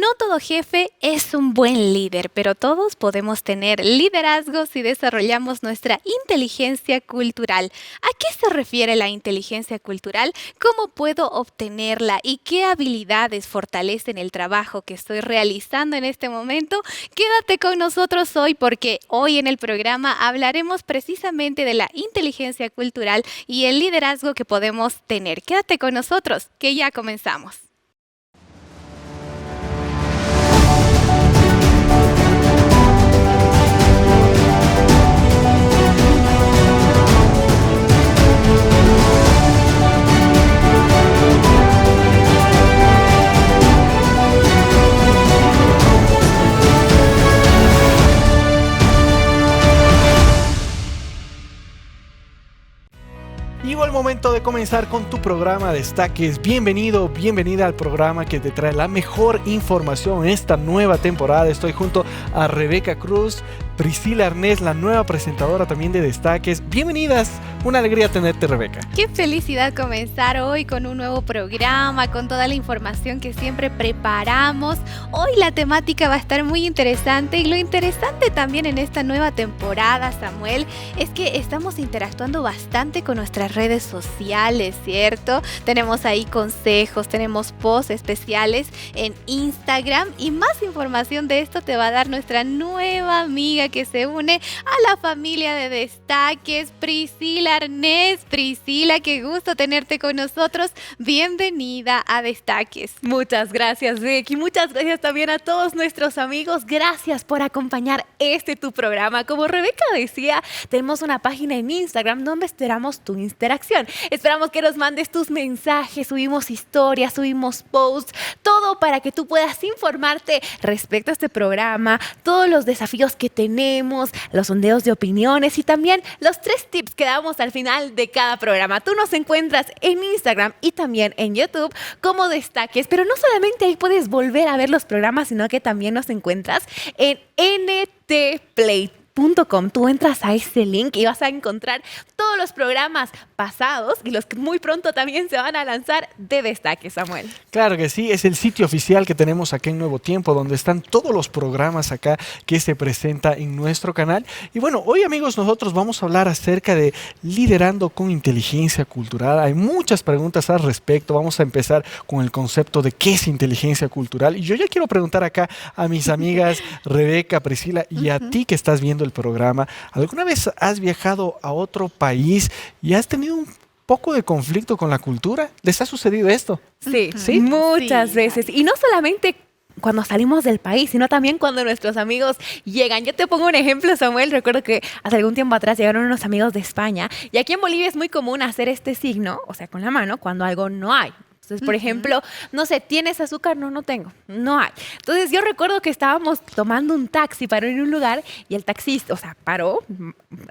No todo jefe es un buen líder, pero todos podemos tener liderazgo si desarrollamos nuestra inteligencia cultural. ¿A qué se refiere la inteligencia cultural? ¿Cómo puedo obtenerla? ¿Y qué habilidades fortalecen el trabajo que estoy realizando en este momento? Quédate con nosotros hoy porque hoy en el programa hablaremos precisamente de la inteligencia cultural y el liderazgo que podemos tener. Quédate con nosotros, que ya comenzamos. Llegó el momento de comenzar con tu programa Destaques. Bienvenido, bienvenida al programa que te trae la mejor información en esta nueva temporada. Estoy junto a Rebeca Cruz, Priscila Arnés, la nueva presentadora también de Destaques. Bienvenidas, una alegría tenerte, Rebeca. Qué felicidad comenzar hoy con un nuevo programa, con toda la información que siempre preparamos. Hoy la temática va a estar muy interesante y lo interesante también en esta nueva temporada, Samuel, es que estamos interactuando bastante con nuestras redes sociales, ¿cierto? Tenemos ahí consejos, tenemos posts especiales en Instagram y más información de esto te va a dar nuestra nueva amiga que se une a la familia de Destaques, Priscila Arnés. Priscila, qué gusto tenerte con nosotros. Bienvenida a Destaques. Muchas gracias, Becky. Muchas gracias también a todos nuestros amigos. Gracias por acompañar tu programa. Como Rebeca decía, tenemos una página en Instagram donde esperamos tu interacción. Esperamos que nos mandes tus mensajes, subimos historias, subimos posts, todo para que tú puedas informarte respecto a este programa, todos los desafíos que tenemos, los sondeos de opiniones y también los 3 tips que damos al final de cada programa. Tú nos encuentras en Instagram y también en YouTube como Destaques, pero no solamente ahí puedes volver a ver los programas, sino que también nos encuentras en ntplay.com. Tú entras a ese link y vas a encontrar todos los programas pasados y los que muy pronto también se van a lanzar de Destaques, Samuel. Claro que sí, es el sitio oficial que tenemos acá en Nuevo Tiempo, donde están todos los programas acá que se presenta en nuestro canal. Y bueno, hoy amigos, nosotros vamos a hablar acerca de liderando con inteligencia cultural. Hay muchas preguntas al respecto. Vamos a empezar con el concepto de qué es inteligencia cultural. Y yo ya quiero preguntar acá a mis amigas Rebeca, Priscila y a ti que estás viendo el programa. ¿Alguna vez has viajado a otro país y has tenido un poco de conflicto con la cultura? ¿Les ha sucedido esto? Sí, muchas veces. Y no solamente cuando salimos del país, sino también cuando nuestros amigos llegan. Yo te pongo un ejemplo, Samuel. Recuerdo que hace algún tiempo atrás llegaron unos amigos de España y aquí en Bolivia es muy común hacer este signo, o sea, con la mano, cuando algo no hay. Entonces, por ejemplo, no sé, ¿tienes azúcar? No, no tengo, no hay. Entonces, yo recuerdo que estábamos tomando un taxi para ir a un lugar y el taxista, o sea, paró,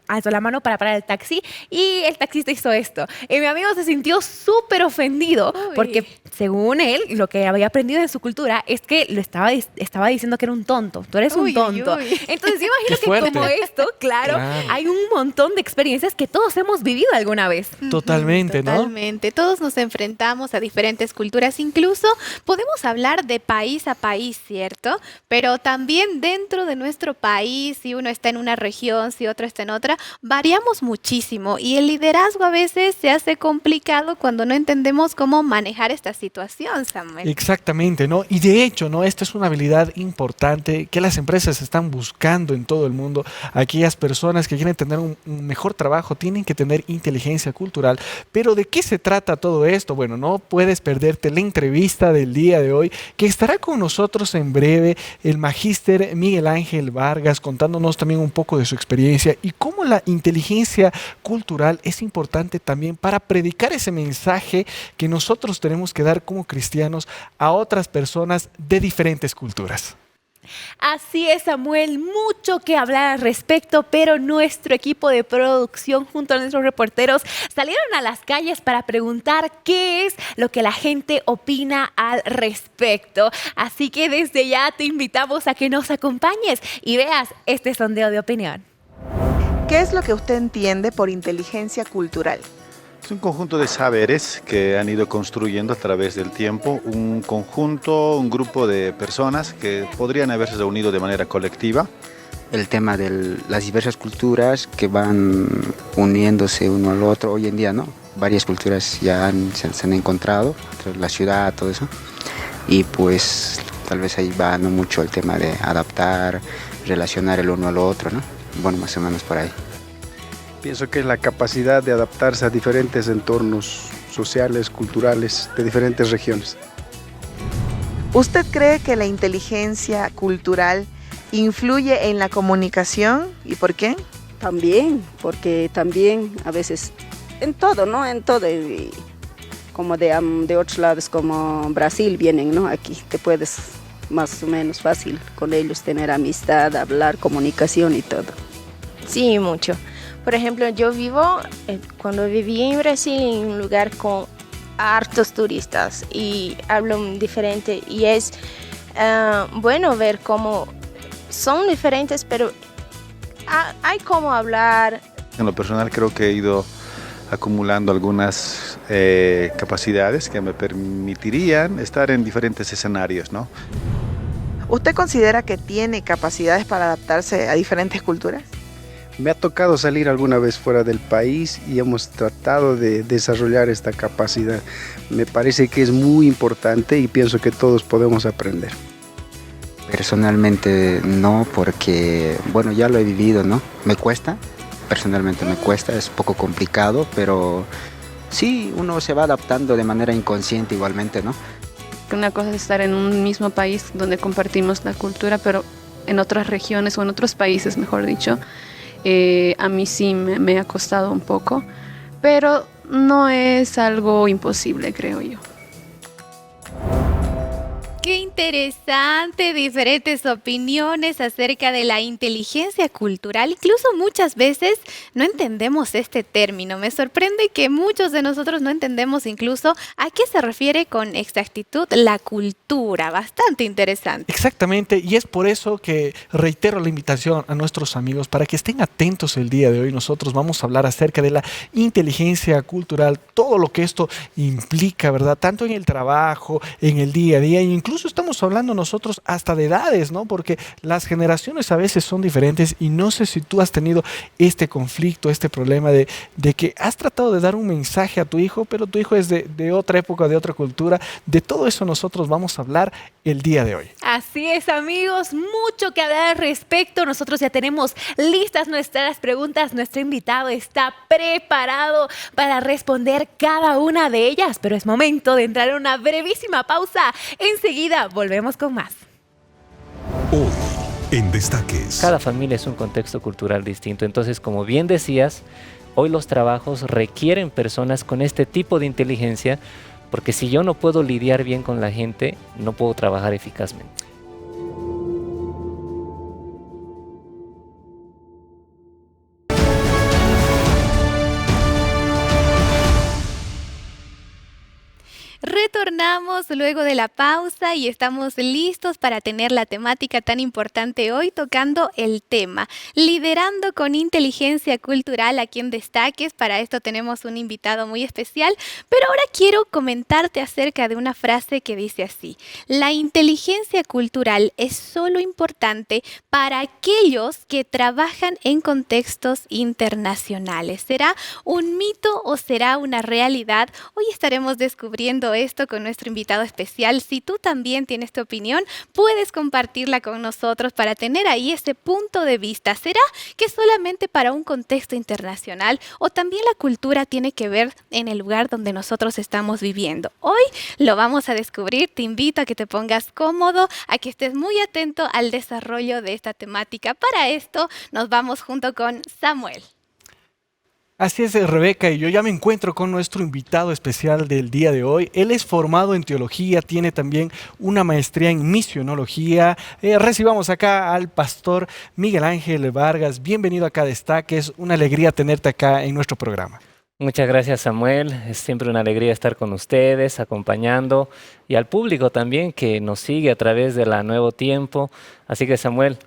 alzó la mano para parar el taxi y el taxista hizo esto. Y mi amigo se sintió súper ofendido porque, según él, lo que había aprendido en su cultura es que lo estaba diciendo que era un tonto. Tú eres un tonto. Entonces, yo imagino que como esto, claro, hay un montón de experiencias que todos hemos vivido alguna vez. Totalmente, ¿no? Totalmente. Todos nos enfrentamos a diferentes culturas, incluso podemos hablar de país a país, ¿cierto? Pero también dentro de nuestro país, si uno está en una región, si otro está en otra, variamos muchísimo y el liderazgo a veces se hace complicado cuando no entendemos cómo manejar esta situación, Samuel. Exactamente, ¿no? Y de hecho, ¿no? Esta es una habilidad importante que las empresas están buscando en todo el mundo. Aquellas personas que quieren tener un mejor trabajo tienen que tener inteligencia cultural. Pero ¿de qué se trata todo esto? Bueno, no puedes perderte la entrevista del día de hoy, que estará con nosotros en breve el magíster Miguel Ángel Vargas, contándonos también un poco de su experiencia y cómo la inteligencia cultural es importante también para predicar ese mensaje que nosotros tenemos que dar como cristianos a otras personas de diferentes culturas. Así es, Samuel, mucho que hablar al respecto, pero nuestro equipo de producción junto a nuestros reporteros salieron a las calles para preguntar qué es lo que la gente opina al respecto. Así que desde ya te invitamos a que nos acompañes y veas este sondeo de opinión. ¿Qué es lo que usted entiende por inteligencia cultural? Es un conjunto de saberes que han ido construyendo a través del tiempo, un conjunto, un grupo de personas que podrían haberse reunido de manera colectiva. El tema de las diversas culturas que van uniéndose uno al otro hoy en día, ¿no? Varias culturas ya se han encontrado, entre la ciudad, todo eso. Y pues tal vez ahí va no mucho el tema de adaptar, relacionar el uno al otro, ¿no? Bueno, más o menos por ahí. Pienso que es la capacidad de adaptarse a diferentes entornos sociales, culturales, de diferentes regiones. ¿Usted cree que la inteligencia cultural influye en la comunicación y por qué? También, porque también a veces en todo, ¿no? En todo, como de otros lados como Brasil vienen, ¿no? Aquí te puedes más o menos fácil con ellos tener amistad, hablar, comunicación y todo. Sí, mucho. Por ejemplo, yo vivo, cuando viví en Brasil, en un lugar con hartos turistas y hablan diferente y es bueno ver cómo son diferentes, pero hay cómo hablar. En lo personal creo que he ido acumulando algunas capacidades que me permitirían estar en diferentes escenarios, ¿no? ¿Usted considera que tiene capacidades para adaptarse a diferentes culturas? Me ha tocado salir alguna vez fuera del país y hemos tratado de desarrollar esta capacidad. Me parece que es muy importante y pienso que todos podemos aprender. Personalmente no, porque bueno, ya lo he vivido, ¿no? Me cuesta, personalmente me cuesta, es un poco complicado, pero sí, uno se va adaptando de manera inconsciente igualmente, ¿no? Una cosa es estar en un mismo país donde compartimos la cultura, pero en otras regiones o en otros países, mejor dicho, a mí sí me ha costado un poco, pero no es algo imposible, creo yo. Qué interesante, diferentes opiniones acerca de la inteligencia cultural. Incluso muchas veces no entendemos este término. Me sorprende que muchos de nosotros no entendemos incluso a qué se refiere con exactitud la cultura. Bastante interesante. Exactamente, y es por eso que reitero la invitación a nuestros amigos para que estén atentos el día de hoy. Nosotros vamos a hablar acerca de la inteligencia cultural, todo lo que esto implica, ¿verdad? Tanto en el trabajo, en el día a día, e incluso estamos hablando nosotros hasta de edades, ¿no? Porque las generaciones a veces son diferentes y no sé si tú has tenido este conflicto, este problema de que has tratado de dar un mensaje a tu hijo, pero tu hijo es de otra época, de otra cultura. De todo eso nosotros vamos a hablar el día de hoy. Así es, amigos, mucho que hablar al respecto. Nosotros ya tenemos listas nuestras preguntas. Nuestro invitado está preparado para responder cada una de ellas, pero es momento de entrar en una brevísima pausa. Enseguida volvemos con más. Hoy, en Destaques. Cada familia es un contexto cultural distinto. Entonces, como bien decías, hoy los trabajos requieren personas con este tipo de inteligencia, porque si yo no puedo lidiar bien con la gente, no puedo trabajar eficazmente. Retornamos luego de la pausa y estamos listos para tener la temática tan importante hoy, tocando el tema liderando con inteligencia cultural aquí en Destaques. Para esto tenemos un invitado muy especial, pero ahora quiero comentarte acerca de una frase que dice así: la inteligencia cultural es solo importante para aquellos que trabajan en contextos internacionales. ¿Será un mito o será una realidad? Hoy estaremos descubriendo esto con nuestro invitado especial. Si tú también tienes tu opinión, puedes compartirla con nosotros para tener ahí ese punto de vista. ¿Será que solamente para un contexto internacional o también la cultura tiene que ver en el lugar donde nosotros estamos viviendo? Hoy lo vamos a descubrir. Te invito a que te pongas cómodo, a que estés muy atento al desarrollo de esta temática. Para esto nos vamos junto con Samuel. Así es, Rebeca, y yo ya me encuentro con nuestro invitado especial del día de hoy. Él es formado en teología, tiene también una maestría en misionología. Recibamos acá al pastor Miguel Ángel Vargas. Bienvenido acá a Destaques, una alegría tenerte acá en nuestro programa. Muchas gracias, Samuel. Es siempre una alegría estar con ustedes, acompañando, y al público también que nos sigue a través de la Nuevo Tiempo. Así que, Samuel,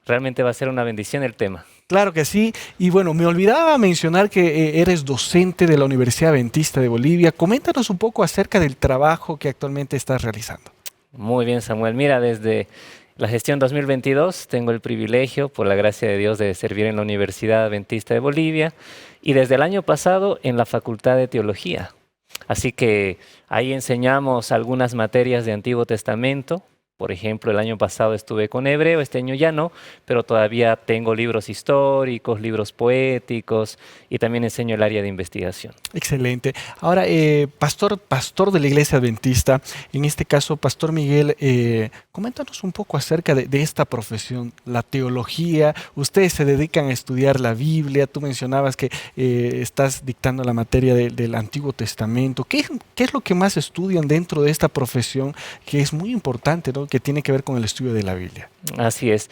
realmente va a ser una bendición el tema. Claro que sí. Y bueno, me olvidaba mencionar que eres docente de la Universidad Adventista de Bolivia. Coméntanos un poco acerca del trabajo que actualmente estás realizando. Muy bien, Samuel. Mira, desde la gestión 2022 tengo el privilegio, por la gracia de Dios, de servir en la Universidad Adventista de Bolivia y desde el año pasado en la Facultad de Teología. Así que ahí enseñamos algunas materias de Antiguo Testamento. Por ejemplo, el año pasado estuve con Hebreo, este año ya no, pero todavía tengo libros históricos, libros poéticos y también enseño el área de investigación. Excelente. Ahora, pastor de la Iglesia Adventista, en este caso, Pastor Miguel, coméntanos un poco acerca de esta profesión, la teología. Ustedes se dedican a estudiar la Biblia. Tú mencionabas que estás dictando la materia del Antiguo Testamento. ¿Qué es lo que más estudian dentro de esta profesión que es muy importante, ¿no?, que tiene que ver con el estudio de la Biblia? Así es.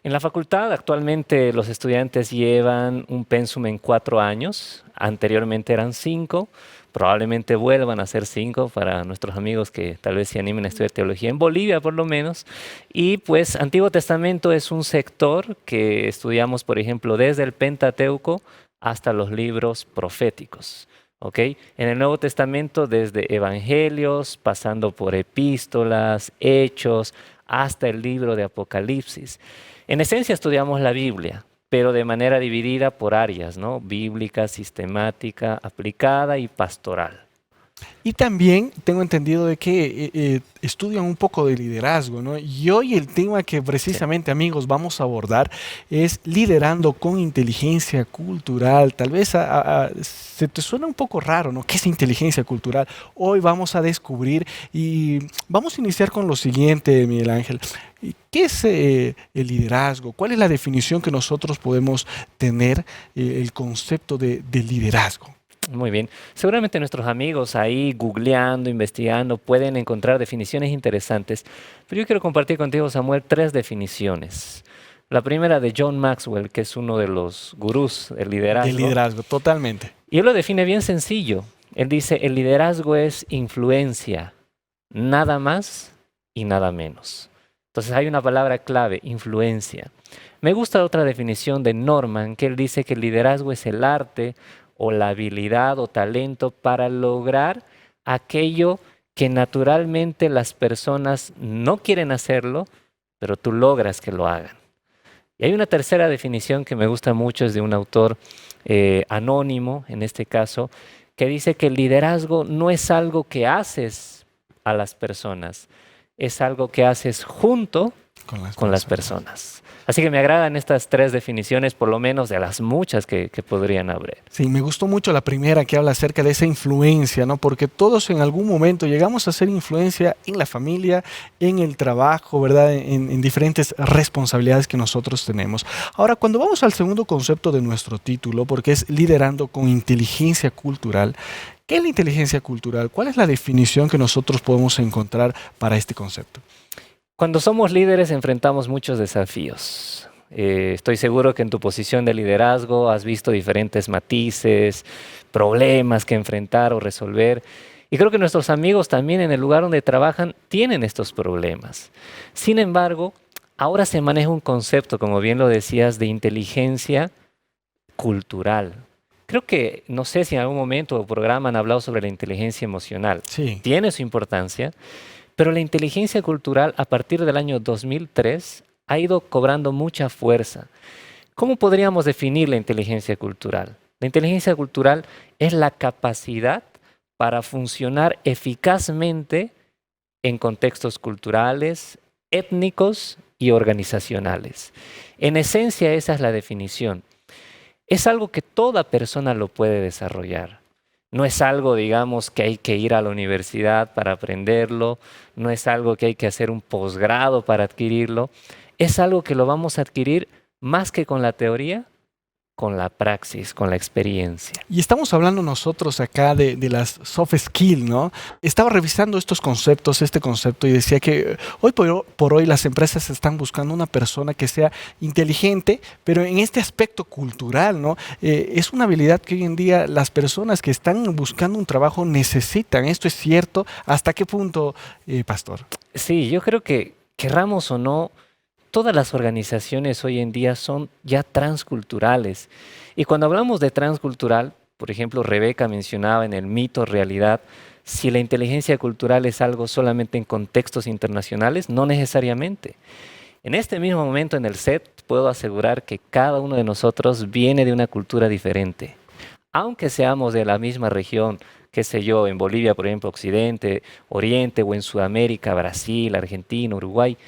En la facultad actualmente los estudiantes llevan un pénsum en 4 años, anteriormente eran 5, probablemente vuelvan a ser 5 para nuestros amigos que tal vez se animen a estudiar teología en Bolivia por lo menos. Y pues Antiguo Testamento es un sector que estudiamos, por ejemplo, desde el Pentateuco hasta los libros proféticos. ¿Okay? En el Nuevo Testamento, desde Evangelios, pasando por epístolas, hechos, hasta el libro de Apocalipsis. En esencia estudiamos la Biblia, pero de manera dividida por áreas, ¿no? Bíblica, sistemática, aplicada y pastoral. Y también tengo entendido de que estudian un poco de liderazgo, ¿no? Y hoy el tema que precisamente, amigos, vamos a abordar es liderando con inteligencia cultural. Tal vez se te suena un poco raro, ¿no? ¿Qué es inteligencia cultural? Hoy vamos a descubrir y vamos a iniciar con lo siguiente, Miguel Ángel. ¿Qué es el liderazgo? ¿Cuál es la definición que nosotros podemos tener, el concepto de liderazgo? Muy bien. Seguramente nuestros amigos ahí googleando, investigando, pueden encontrar definiciones interesantes. Pero yo quiero compartir contigo, Samuel, 3 definiciones. La primera de John Maxwell, que es uno de los gurús del liderazgo. El liderazgo, totalmente. Y él lo define bien sencillo. Él dice, el liderazgo es influencia, nada más y nada menos. Entonces hay una palabra clave, influencia. Me gusta otra definición de Norman, que él dice que el liderazgo es el arte o la habilidad o talento para lograr aquello que naturalmente las personas no quieren hacerlo, pero tú logras que lo hagan. Y hay una tercera definición que me gusta mucho, es de un autor anónimo, en este caso, que dice que el liderazgo no es algo que haces a las personas, es algo que haces junto con las personas. Así que me agradan estas 3 definiciones, por lo menos de las muchas que podrían haber. Sí, me gustó mucho la primera que habla acerca de esa influencia, ¿no? Porque todos en algún momento llegamos a hacer influencia en la familia, en el trabajo, ¿verdad? En diferentes responsabilidades que nosotros tenemos. Ahora, cuando vamos al segundo concepto de nuestro título, porque es liderando con inteligencia cultural, ¿qué es la inteligencia cultural? ¿Cuál es la definición que nosotros podemos encontrar para este concepto? Cuando somos líderes enfrentamos muchos desafíos. Estoy seguro que en tu posición de liderazgo has visto diferentes matices, problemas que enfrentar o resolver. Y creo que nuestros amigos también en el lugar donde trabajan tienen estos problemas. Sin embargo, ahora se maneja un concepto, como bien lo decías, de inteligencia cultural. Creo que, no sé si en algún momento o programa han hablado sobre la inteligencia emocional. Sí. Tiene su importancia. Pero la inteligencia cultural a partir del año 2003 ha ido cobrando mucha fuerza. ¿Cómo podríamos definir la inteligencia cultural? La inteligencia cultural es la capacidad para funcionar eficazmente en contextos culturales, étnicos y organizacionales. En esencia, esa es la definición. Es algo que toda persona lo puede desarrollar. No es algo, digamos, que hay que ir a la universidad para aprenderlo, no es algo que hay que hacer un posgrado para adquirirlo, es algo que lo vamos a adquirir más que con la teoría, con la praxis, con la experiencia. Y estamos hablando nosotros acá de las soft skills, ¿no? Estaba revisando este concepto, y decía que hoy por hoy las empresas están buscando una persona que sea inteligente, pero en este aspecto cultural, ¿no? Es una habilidad que hoy en día las personas que están buscando un trabajo necesitan. ¿Esto es cierto? ¿Hasta qué punto, Pastor? Sí, yo creo que querramos o no, todas las organizaciones hoy en día son ya transculturales. Y cuando hablamos de transcultural, por ejemplo, Rebeca mencionaba en el mito realidad, si la inteligencia cultural es algo solamente en contextos internacionales, no necesariamente. En este mismo momento en el set puedo asegurar que cada uno de nosotros viene de una cultura diferente. Aunque seamos de la misma región, qué sé yo, en Bolivia, por ejemplo, Occidente, Oriente, o en Sudamérica, Brasil, Argentina, Uruguay,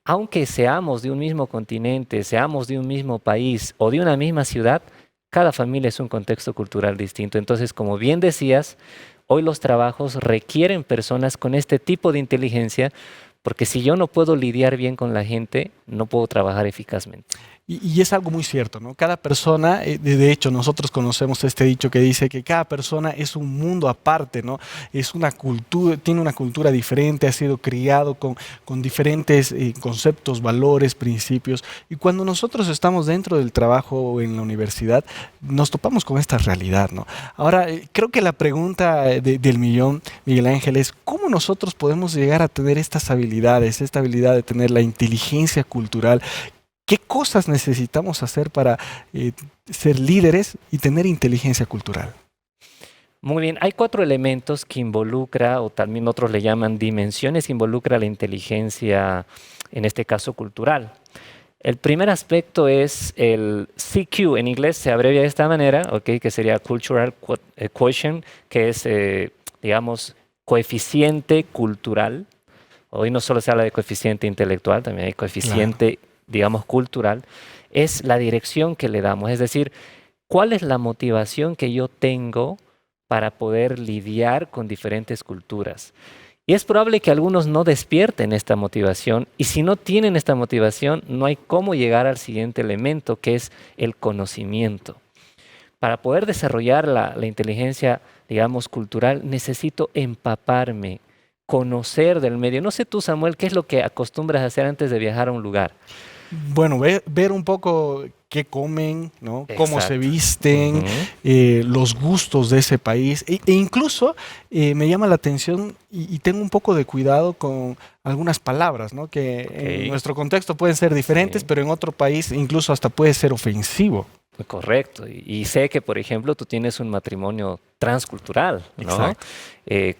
aunque seamos de un mismo continente, seamos de un mismo país o de una misma ciudad, cada familia es un contexto cultural distinto. Entonces, como bien decías, hoy los trabajos requieren personas con este tipo de inteligencia, porque si yo no puedo lidiar bien con la gente, no puedo trabajar eficazmente. Y es algo muy cierto, ¿no? Cada persona, de hecho, nosotros conocemos este dicho que dice que cada persona es un mundo aparte, ¿no? Es una cultura, tiene una cultura diferente, ha sido criado con diferentes conceptos, valores, principios. Y cuando nosotros estamos dentro del trabajo o en la universidad, nos topamos con esta realidad, ¿no? Ahora, creo que la pregunta del millón, Miguel Ángel, es ¿cómo nosotros podemos llegar a tener estas habilidades, esta habilidad de tener la inteligencia cultural? ¿Qué cosas necesitamos hacer para ser líderes y tener inteligencia cultural? Muy bien, hay 4 elementos que involucra, o también otros le llaman dimensiones, que involucra la inteligencia, en este caso cultural. El primer aspecto es el CQ, en inglés se abrevia de esta manera, ¿okay? Que sería Cultural Quotient, que es, digamos, coeficiente cultural. Hoy no solo se habla de coeficiente intelectual, también hay coeficiente, digamos, cultural. Es la dirección que le damos, es decir, ¿cuál es la motivación que yo tengo para poder lidiar con diferentes culturas? Y es probable que algunos no despierten esta motivación, y si no tienen esta motivación, no hay cómo llegar al siguiente elemento, que es el conocimiento. Para poder desarrollar la inteligencia, digamos, cultural, necesito empaparme, conocer del medio. No sé tú, Samuel, ¿qué es lo que acostumbras a hacer antes de viajar a un lugar? Bueno, ver un poco qué comen, ¿no? Cómo se visten, los gustos de ese país. E incluso me llama la atención y tengo un poco de cuidado con algunas palabras, ¿no? Que en nuestro contexto pueden ser diferentes, pero en otro país incluso hasta puede ser ofensivo. Correcto. Y sé que, por ejemplo, tú tienes un matrimonio transcultural, ¿no? Exacto.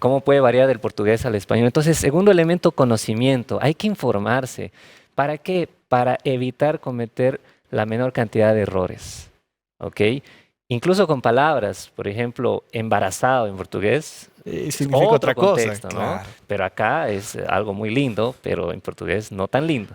¿Cómo puede variar del portugués al español? Entonces, segundo elemento, conocimiento. Hay que informarse. ¿Para qué? Para evitar cometer la menor cantidad de errores, ¿ok? Incluso con palabras, por ejemplo, embarazado en portugués significa otra cosa, ¿no? claro. Pero acá es algo muy lindo, pero en portugués no tan lindo,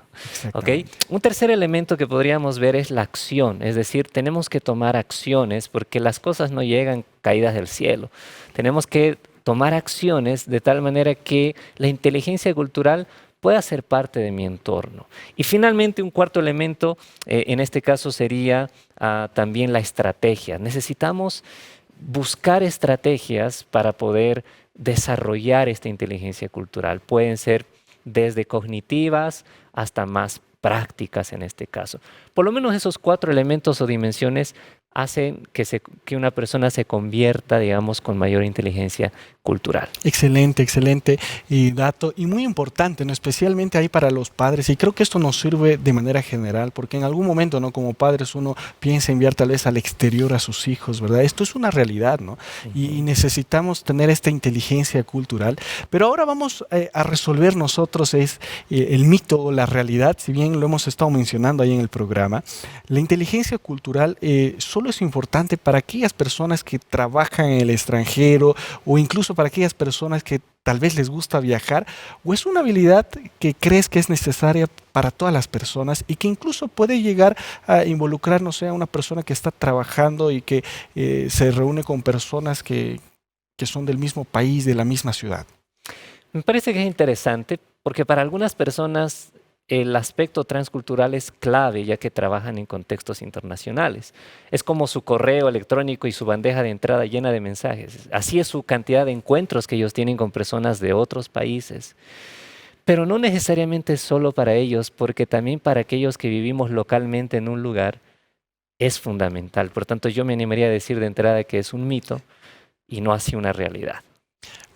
¿ok? Un tercer elemento que podríamos ver es la acción, es decir, tenemos que tomar acciones porque las cosas no llegan caídas del cielo. Tenemos que tomar acciones de tal manera que la inteligencia cultural pueda ser parte de mi entorno. Y finalmente, un cuarto elemento, en este caso sería también la estrategia. Necesitamos buscar estrategias para poder desarrollar esta inteligencia cultural. Pueden ser desde cognitivas hasta más prácticas en este caso. Por lo menos esos 4 elementos o dimensiones hacen que una persona se convierta, digamos, con mayor inteligencia cultural. Excelente, excelente dato y muy importante, ¿no? Especialmente ahí para los padres, y creo que esto nos sirve de manera general, porque en algún momento, ¿no? Como padres uno piensa enviar tal vez al exterior a sus hijos, ¿verdad? Esto es una realidad, ¿no? Y necesitamos tener esta inteligencia cultural, pero ahora vamos a resolver nosotros el mito o la realidad, si bien lo hemos estado mencionando ahí en el programa. La inteligencia cultural solo es importante para aquellas personas que trabajan en el extranjero o incluso para aquellas personas que tal vez les gusta viajar, o es una habilidad que crees que es necesaria para todas las personas y que incluso puede llegar a involucrar, no sé, a una persona que está trabajando y que se reúne con personas que son del mismo país, de la misma ciudad. Me parece que es interesante porque para algunas personas el aspecto transcultural es clave, ya que trabajan en contextos internacionales. Es como su correo electrónico y su bandeja de entrada llena de mensajes. Así es su cantidad de encuentros que ellos tienen con personas de otros países. Pero no necesariamente solo para ellos, porque también para aquellos que vivimos localmente en un lugar es fundamental. Por tanto, yo me animaría a decir de entrada que es un mito y no así una realidad.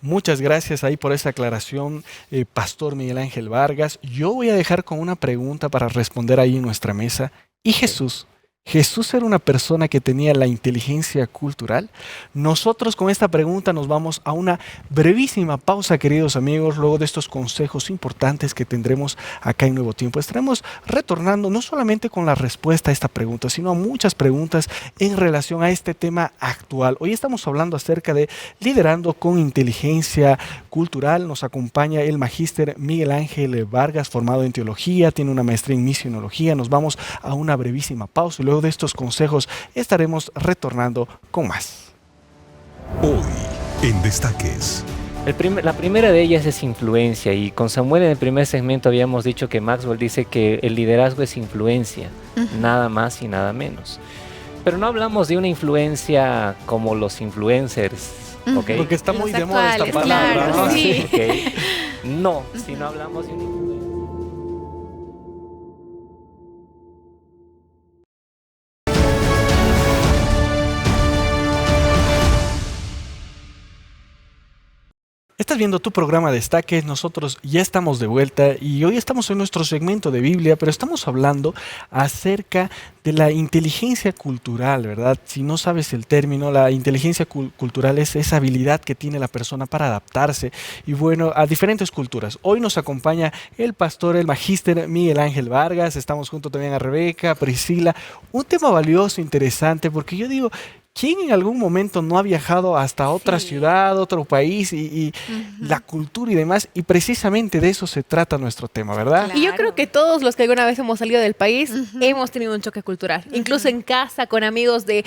Muchas gracias ahí por esa aclaración, Pastor Miguel Ángel Vargas. Yo voy a dejar con una pregunta para responder ahí en nuestra mesa. ¿Y Jesús? ¿Jesús era una persona que tenía la inteligencia cultural? Nosotros con esta pregunta nos vamos a una brevísima pausa, queridos amigos. Luego de estos consejos importantes que tendremos acá en Nuevo Tiempo, estaremos retornando no solamente con la respuesta a esta pregunta, sino a muchas preguntas en relación a este tema actual. Hoy estamos hablando acerca de liderando con inteligencia cultural. Nos acompaña el magíster Miguel Ángel Vargas, formado en teología, tiene una maestría en misionología. Nos vamos a una brevísima pausa y luego de estos consejos estaremos retornando con más. Hoy en Destaques. La primera de ellas es influencia, y con Samuel en el primer segmento habíamos dicho que Maxwell dice que el liderazgo es influencia, nada más y nada menos. Pero no hablamos de una influencia como los influencers, ¿ok? Porque está muy de moda esta actuales, palabra, claro, ¿no? sí. Okay. No, sino hablamos de una influencia. Estás viendo tu programa Destaques, nosotros ya estamos de vuelta y hoy estamos en nuestro segmento de Biblia, pero estamos hablando acerca de la inteligencia cultural, ¿verdad? Si no sabes el término, la inteligencia cultural es esa habilidad que tiene la persona para adaptarse y bueno, a diferentes culturas. Hoy nos acompaña el pastor, el magíster Miguel Ángel Vargas, estamos junto también a Rebeca, Priscila, un tema valioso, interesante, porque yo digo, ¿quién en algún momento no ha viajado hasta otra ciudad, otro país y la cultura y demás? Y precisamente de eso se trata nuestro tema, ¿verdad? Y yo creo que todos los que alguna vez hemos salido del país hemos tenido un choque cultural. Incluso en casa, con amigos del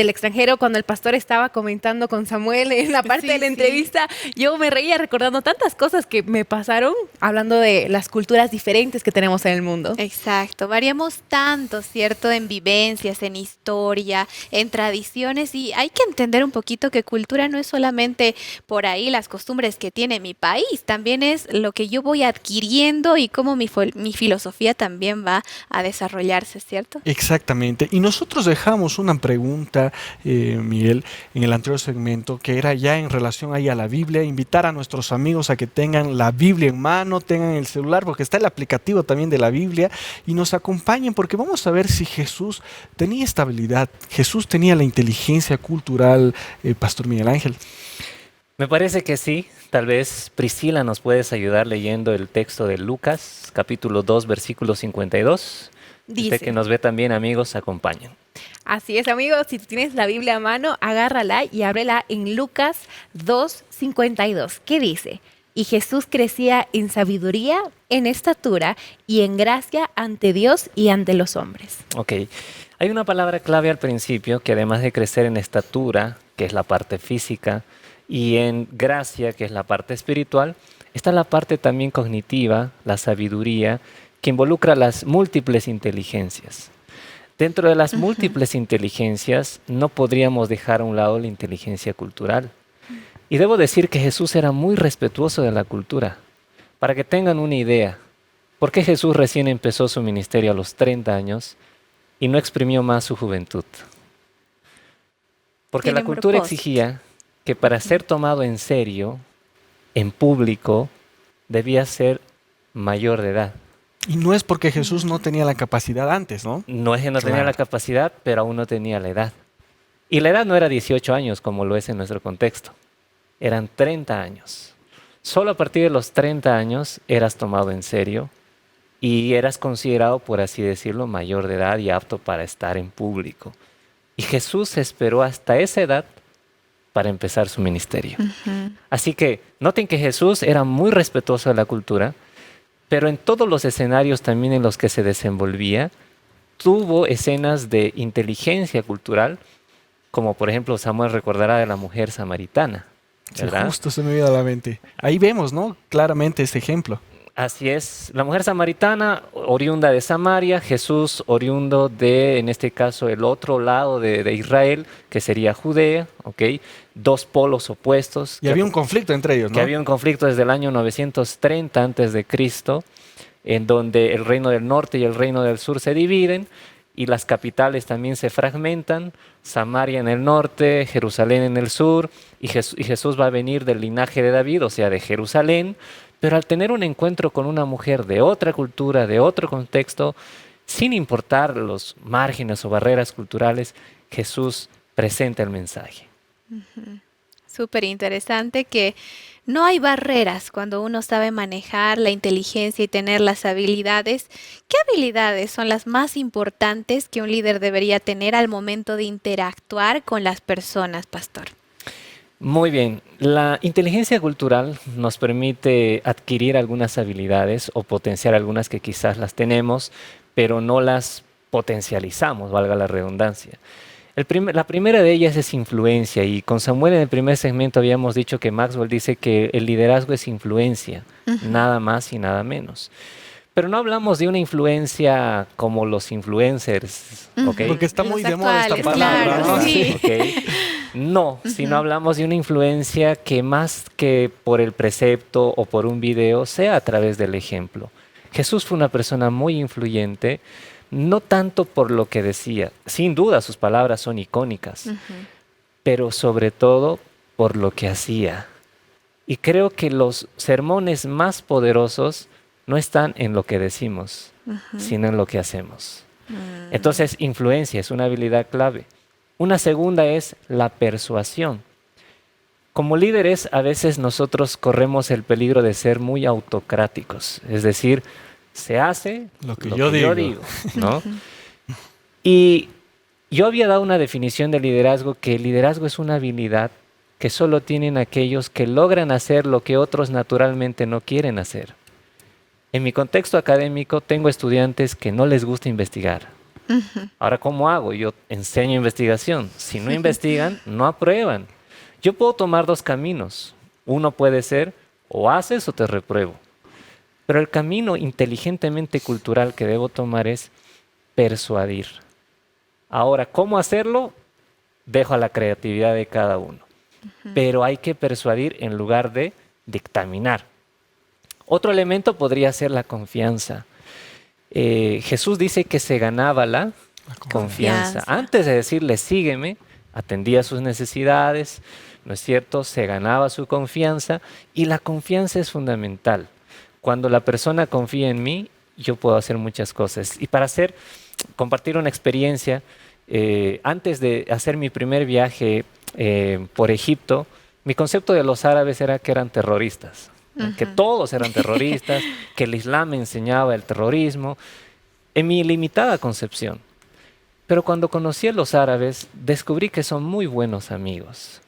extranjero, cuando el pastor estaba comentando con Samuel en la parte de la entrevista, yo me reía recordando tantas cosas que me pasaron hablando de las culturas diferentes que tenemos en el mundo. Exacto, variamos tanto, ¿cierto? En vivencias, en historia, en tradiciones. Y hay que entender un poquito que cultura no es solamente por ahí las costumbres que tiene mi país, también es lo que yo voy adquiriendo y cómo mi filosofía también va a desarrollarse, ¿cierto? Exactamente. Y nosotros dejamos una pregunta, Miguel, en el anterior segmento, que era ya en relación ahí a la Biblia, invitar a nuestros amigos a que tengan la Biblia en mano, tengan el celular, porque está el aplicativo también de la Biblia, y nos acompañen, porque vamos a ver si Jesús tenía esta habilidad, Jesús tenía la inteligencia cultural, Pastor Miguel Ángel. Me parece que sí. Tal vez Priscila nos puedes ayudar leyendo el texto de Lucas, capítulo 2, versículo 52. Dice, Usted que nos ve también, amigos, acompañen. Así es, amigos, si tú tienes la Biblia a mano, agárrala y ábrela en Lucas 2:52. ¿Qué dice? Y Jesús crecía en sabiduría, en estatura y en gracia ante Dios y ante los hombres. Ok. Hay una palabra clave al principio que además de crecer en estatura, que es la parte física, y en gracia, que es la parte espiritual, está la parte también cognitiva, la sabiduría, que involucra las múltiples inteligencias. Dentro de las múltiples inteligencias no podríamos dejar a un lado la inteligencia cultural. Y debo decir que Jesús era muy respetuoso de la cultura. Para que tengan una idea, ¿por qué Jesús recién empezó su ministerio a los 30 años y no exprimió más su juventud? Porque la cultura exigía que para ser tomado en serio, en público, debía ser mayor de edad. Y no es porque Jesús no tenía la capacidad antes, ¿no? No es que no tenía la capacidad, pero aún no tenía la edad. Y la edad no era 18 años como lo es en nuestro contexto. Eran 30 años. Solo a partir de los 30 años eras tomado en serio y eras considerado, por así decirlo, mayor de edad y apto para estar en público. Y Jesús esperó hasta esa edad para empezar su ministerio. Así que noten que Jesús era muy respetuoso de la cultura, pero en todos los escenarios también en los que se desenvolvía, tuvo escenas de inteligencia cultural, como por ejemplo Samuel recordará de la mujer samaritana, ¿verdad? Sí, justo se me viene a la mente. Ahí vemos, ¿no? Claramente este ejemplo. Así es, la mujer samaritana, oriunda de Samaria, Jesús oriundo de, en este caso, el otro lado de Israel, que sería Judea, ¿ok? Dos polos opuestos. Y había un conflicto entre ellos, ¿no? Que había un conflicto desde el año 930 a.C., en donde el reino del norte y el reino del sur se dividen, y las capitales también se fragmentan, Samaria en el norte, Jerusalén en el sur, y Jesús va a venir del linaje de David, o sea, de Jerusalén, pero al tener un encuentro con una mujer de otra cultura, de otro contexto, sin importar los márgenes o barreras culturales, Jesús presenta el mensaje. Súper interesante que no hay barreras cuando uno sabe manejar la inteligencia y tener las habilidades. ¿Qué habilidades son las más importantes que un líder debería tener al momento de interactuar con las personas, pastor? Muy bien, la inteligencia cultural nos permite adquirir algunas habilidades o potenciar algunas que quizás las tenemos, pero no las potencializamos, valga la redundancia. La primera de ellas es influencia, y con Samuel en el primer segmento habíamos dicho que Maxwell dice que el liderazgo es influencia, nada más y nada menos. Pero no hablamos de una influencia como los influencers, ¿ok? Porque está muy de moda esta palabra, claro, ¿no? sí. Okay. No, sino hablamos de una influencia que más que por el precepto o por un video, sea a través del ejemplo. Jesús fue una persona muy influyente, no tanto por lo que decía, sin duda sus palabras son icónicas, pero sobre todo por lo que hacía. Y creo que los sermones más poderosos no están en lo que decimos, sino en lo que hacemos. Entonces, influencia es una habilidad clave. Una segunda es la persuasión. Como líderes, a veces nosotros corremos el peligro de ser muy autocráticos, es decir, se hace lo que yo digo, ¿no? Y yo había dado una definición de liderazgo, que el liderazgo es una habilidad que solo tienen aquellos que logran hacer lo que otros naturalmente no quieren hacer. En mi contexto académico tengo estudiantes que no les gusta investigar. Ahora, ¿cómo hago? Yo enseño investigación. Si no investigan, no aprueban. Yo puedo tomar dos caminos. Uno puede ser, o haces o te repruebo. Pero el camino inteligentemente cultural que debo tomar es persuadir. Ahora, ¿cómo hacerlo? Dejo a la creatividad de cada uno. Pero hay que persuadir en lugar de dictaminar. Otro elemento podría ser la confianza. Jesús dice que se ganaba la confianza. Antes de decirle sígueme, atendía sus necesidades, ¿no es cierto? Se ganaba su confianza, y la confianza es fundamental. Cuando la persona confía en mí, yo puedo hacer muchas cosas. Y para compartir una experiencia, antes de hacer mi primer viaje por Egipto, mi concepto de los árabes era que eran terroristas, que todos eran terroristas, que el Islam me enseñaba el terrorismo, en mi limitada concepción. Pero cuando conocí a los árabes, descubrí que son muy buenos amigos.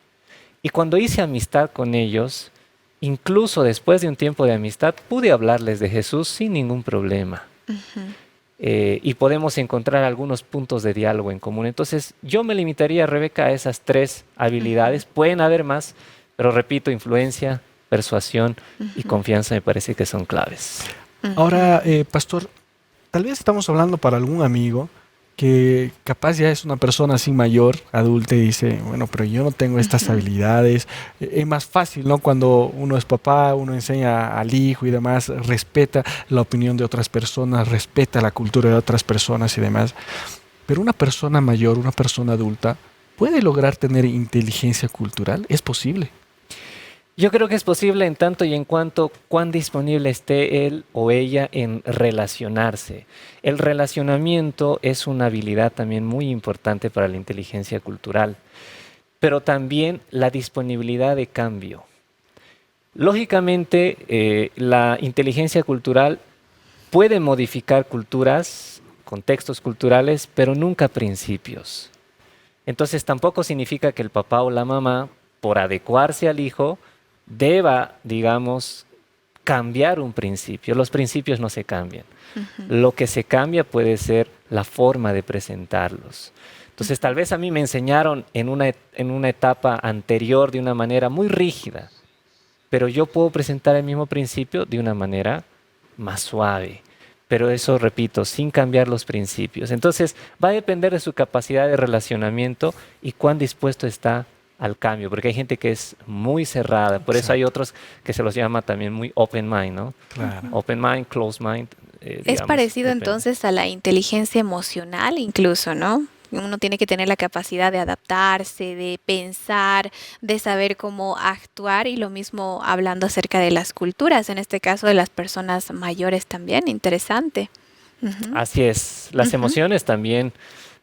Y cuando hice amistad con ellos, incluso después de un tiempo de amistad, pude hablarles de Jesús sin ningún problema. Y podemos encontrar algunos puntos de diálogo en común. Entonces, yo me limitaría, Rebeca, a esas tres habilidades. Pueden haber más, pero repito, influencia, persuasión y confianza me parece que son claves. Ahora, pastor, tal vez estamos hablando para algún amigo que capaz ya es una persona así mayor, adulta, y dice, bueno, pero yo no tengo estas habilidades. Es más fácil, ¿no? Cuando uno es papá, uno enseña al hijo y demás, respeta la opinión de otras personas, respeta la cultura de otras personas y demás. Pero una persona mayor, una persona adulta, ¿puede lograr tener inteligencia cultural? ¿Es posible? Yo creo que es posible en tanto y en cuanto cuán disponible esté él o ella en relacionarse. El relacionamiento es una habilidad también muy importante para la inteligencia cultural, pero también la disponibilidad de cambio. Lógicamente, la inteligencia cultural puede modificar culturas, contextos culturales, pero nunca principios. Entonces, tampoco significa que el papá o la mamá, por adecuarse al hijo, deba, digamos, cambiar un principio. Los principios no se cambian. Lo que se cambia puede ser la forma de presentarlos. Entonces, tal vez a mí me enseñaron en una etapa anterior de una manera muy rígida, pero yo puedo presentar el mismo principio de una manera más suave. Pero eso, repito, sin cambiar los principios. Entonces, va a depender de su capacidad de relacionamiento y cuán dispuesto está al cambio, porque hay gente que es muy cerrada, por eso hay otros que se los llama también muy open mind, ¿no? Claro. Open mind, closed mind. Es digamos, parecido depende. entonces a la inteligencia emocional incluso, ¿no? Uno tiene que tener la capacidad de adaptarse, de pensar, de saber cómo actuar y lo mismo hablando acerca de las culturas, en este caso de las personas mayores también, interesante. Ujú. Así es, las Ujú. emociones también